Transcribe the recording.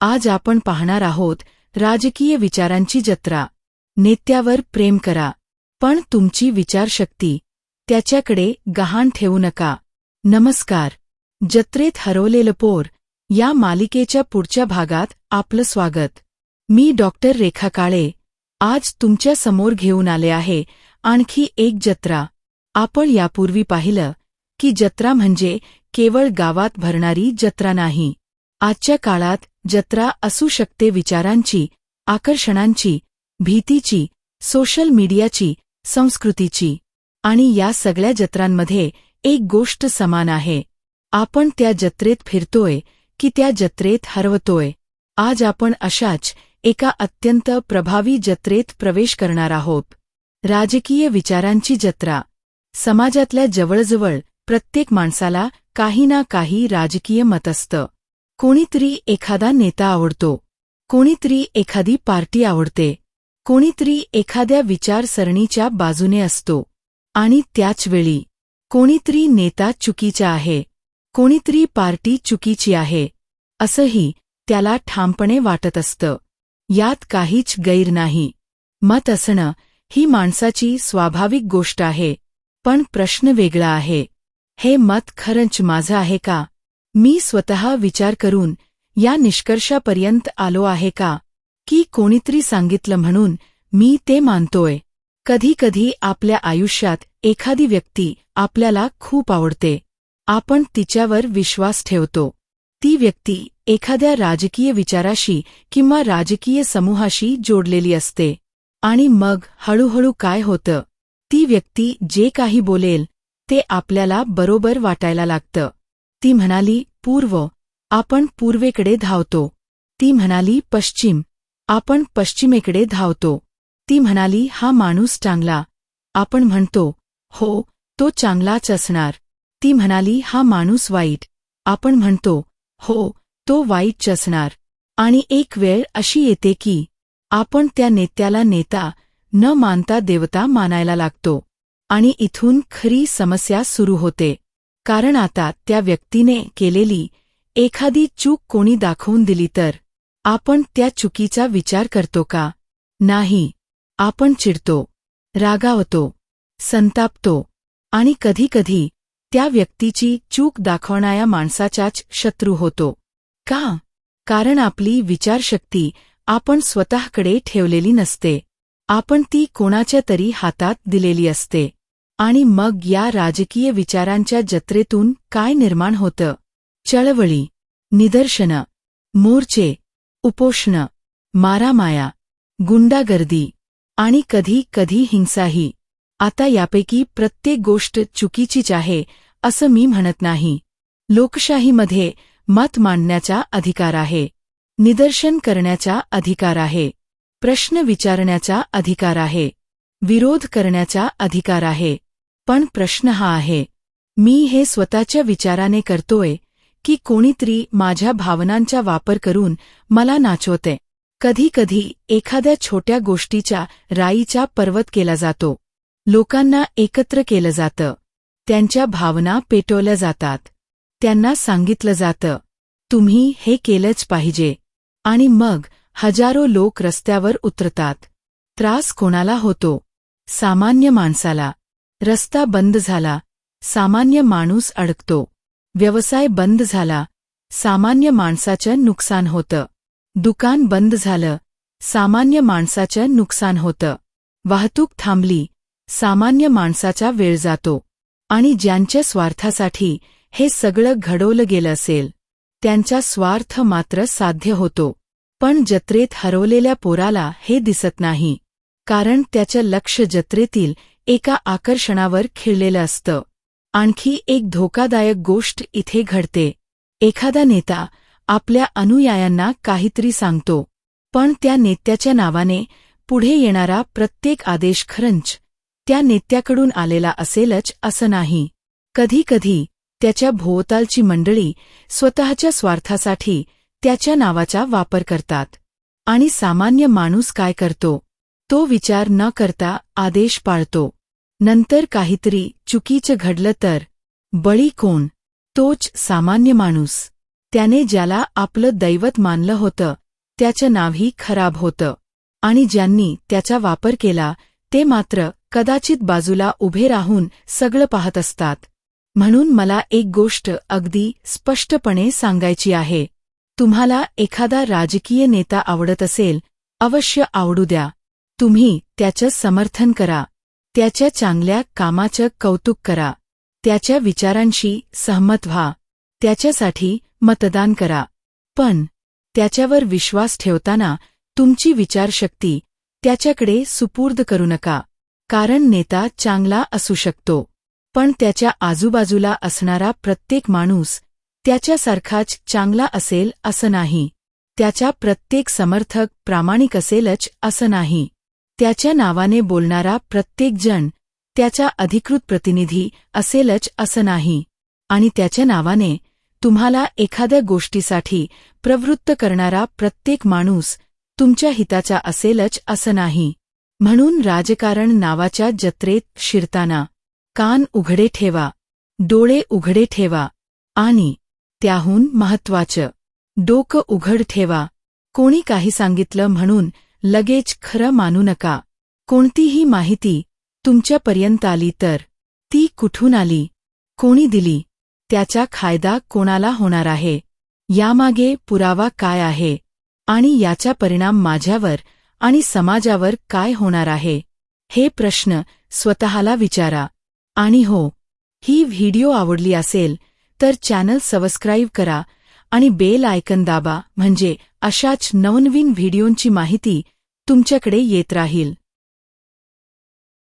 आज आपण पाहणार आहोत राजकीय विचारांची जत्रा. नेत्यावर प्रेम करा, पण तुमची विचारशक्ती त्याच्याकडे गहाण ठेवू नका. नमस्कार. जत्रेत हरवलेलं पोर या मालिकेच्या पुढच्या भागात आपलं स्वागत. मी डॉक्टर रेखा काळे आज तुमच्या समोर घेऊन आले आहे आणखी एक जत्रा. आपण यापूर्वी पाहिलं की जत्रा म्हणजे केवळ गावात भरणारी जत्रा नाही. आजच्या काळात जत्रा असू शकते विचारांची, आकर्षणांची, भीतीची, सोशल मीडियाची, संस्कृतीची. आणि या सगळ्या जत्रांमध्ये एक गोष्ट समान आहे. आपण त्या जत्रेत फिरतोय की त्या जत्रेत हरवतोय. आज आपण अशाच एका अत्यंत प्रभावी जत्रेत प्रवेश करणार आहोत. राजकीय विचारांची जत्रा. समाजातल्या जवळजवळ प्रत्येक माणसाला काही ना काही राजकीय मत असतं. कोणीतरी एखादा नेता आवडतो, कोणीतरी एखादी पार्टी आवडते, कोणीतरी एखाद्या विचारसरणीच्या बाजूने असतो. आणि त्याचवेळी कोणीतरी नेता चुकीचा आहे, कोणीतरी पार्टी चुकीची आहे, असंही त्याला ठामपणे वाटत असतं. यात काहीच गैर नाही. मत असणं ही माणसाची स्वाभाविक गोष्ट आहे. पण प्रश्न वेगळा आहे. हे मत खरंच माझं आहे का? मी स्वतः विचार करून या निष्कर्षापर्यंत आलो आहे का? की कोणीतरी सांगितलं म्हणून मी ते मानतोय? कधीकधी आपल्या आयुष्यात एखादी व्यक्ती आपल्याला खूप आवडते. आपण तिच्यावर विश्वास ठेवतो. ती व्यक्ती एखाद्या राजकीय विचाराशी किंवा राजकीय समूहाशी जोडलेली असते. आणि मग हळूहळू काय होतं? ती व्यक्ती जे काही बोलेल ते आपल्याला बरोबर वाटायला लागतं. ती म्हणाली पूर्व, आपण पूर्वेकडे धावतो. ती म्हणाली पश्चिम, आपण पश्चिमेकडे धावतो. ती म्हणाली हा माणूस चांगला, आपण म्हणतो हो, तो चांगलाच असणार. ती म्हणाली हा माणूस वाईट, आपण म्हणतो हो, तो वाईटच असणार. आणि एक वेळ अशी येते की आपण त्या नेत्याला नेता न मानता देवता मानायला लागतो. आणि इथून खरी समस्या सुरू होते. कारण आता त्या व्यक्तीने केलेली एखादी चूक कोणी दाखवून दिली तर आपण त्या चुकीचा विचार करतो का? नाही. आपण चिडतो, रागावतो, संतापतो आणि कधीकधी त्या व्यक्तीची चूक दाखवणाऱ्या माणसाचाच शत्रू होतो. का? कारण आपली विचारशक्ती आपण स्वतःकडे ठेवलेली नसते. आपण ती कोणाच्या तरी हातात दिलेली असते. आणि मग या राजकीय विचारांच्या जत्रेतून काय निर्माण होतं? चळवळी, निदर्शनं, मोर्चे, उपोषणं, मारामाया, गुंडागर्दी आणि कधी कधी हिंसाही. आता यापैकी प्रत्येक गोष्ट चुकीचीच आहे असं मी म्हणत नाही. लोकशाहीमध्ये मत मांडण्याचा अधिकार आहे, निदर्शन करण्याचा अधिकार आहे, प्रश्न विचारण्याचा अधिकार आहे, विरोध करण्याचा अधिकार आहे. पण प्रश्न हा आहे, मी हे स्वतःच्या विचाराने करतोय की कोणीतरी माझ्या भावनांचा वापर करून मला नाचवते? कधीकधी एखाद्या छोट्या गोष्टीच्या राईचा पर्वत केला जातो. लोकांना एकत्र केलं जातं. त्यांच्या भावना पेटवल्या जातात. त्यांना सांगितलं जातं, तुम्ही हे केलंच पाहिजे. आणि मग हजारो लोक रस्त्यावर उतरतात. त्रास कोणाला होतो? सामान्य माणसाला. रस्ता बंद झाला, सामान्य माणूस अडकतो. व्यवसाय बंद झाला, सामान्य माणसाचं नुकसान होतं. दुकान बंद झालं, सामान्य माणसाचं नुकसान होतं. वाहतूक थांबली, सामान्य माणसाचा वेळ जातो. आणि ज्यांच्या स्वार्थासाठी हे सगळं घडवलं गेलं असेल त्यांचा स्वार्थ मात्र साध्य होतो. पण जत्रेत हरवलेल्या पोराला हे दिसत नाही. कारण त्याचं लक्ष जत्रेतील एका आकर्षणावर खिळलेलं असतं. आणखी एक धोकादायक गोष्ट इथे घडते. एखादा नेता आपल्या अनुयायांना काहीतरी सांगतो, पण त्या नेत्याच्या नावाने पुढे येणारा प्रत्येक आदेश खरंच त्या नेत्याकडून आलेला असेलच असं नाही. कधीकधी त्याच्या भोवतालची मंडळी स्वतःच्या स्वार्थासाठी त्याच्या नावाचा वापर करतात. आणि सामान्य माणूस काय करतो? तो विचार न करता आदेश पाळतो. नंतर काहीतरी चुकीचं घडलं तर बळी कोण? तोच सामान्य माणूस. त्याने ज्याला आपलं दैवत मानलं होतं त्याचं नावही खराब होतं, आणि ज्यांनी त्याचा वापर केला ते मात्र कदाचित बाजूला उभे राहून सगळं पाहत असतात. म्हणून मला एक गोष्ट अगदी स्पष्टपणे सांगायची आहे. तुम्हाला एखादा राजकीय नेता आवडत असेल, अवश्य आवडू द्या. तुम्ही त्याचं समर्थन करा, त्याच्या चांगल्या कामाचं कौतुक करा, त्याच्या विचारांशी सहमत व्हा, त्याच्यासाठी मतदान करा. पण त्याच्यावर विश्वास ठेवताना तुमची विचारशक्ती त्याच्याकडे सुपूर्द करू नका. कारण नेता चांगला असू शकतो, पण त्याच्या आजूबाजूला असणारा प्रत्येक माणूस त्याच्यासारखाच चांगला असेल असं नाही. त्याचा प्रत्येक समर्थक प्रामाणिक असेलच असं नाही. त्याच्या नावाने बोलणारा प्रत्येक जण त्याचा अधिकृत प्रतिनिधी असेलच असं नाही. आणि त्याच्या नावाने तुम्हाला एखाद्या गोष्टीसाठी प्रवृत्त करणारा प्रत्येक माणूस तुमच्या हिताचा असेलच असं नाही. म्हणून राजकारण नावाच्या जत्रेत शिरताना कान उघडे ठेवा, डोळे उघडे ठेवा, आणि त्याहून महत्वाचं डोकं उघड ठेवा. कोणी काही सांगितलं म्हणून लगेच खरं मानू नका. कोणतीही माहिती तुमच्यापर्यंत आली तर ती कुठून आली, कोणी दिली, त्याचा फायदा कोणाला होणार आहे, यामागे पुरावा काय आहे, आणि याचा परिणाम माझ्यावर आणि समाजावर काय होणार आहे, हे प्रश्न स्वतःला विचारा. आणि हो, ही व्हिडिओ आवडली असेल तर चॅनल सबस्क्राईब करा आणि बेल आयकन दाबा, म्हणजे अशाच नवनवीन व्हिडिओंची माहिती तुमच्याकडे येत राहील.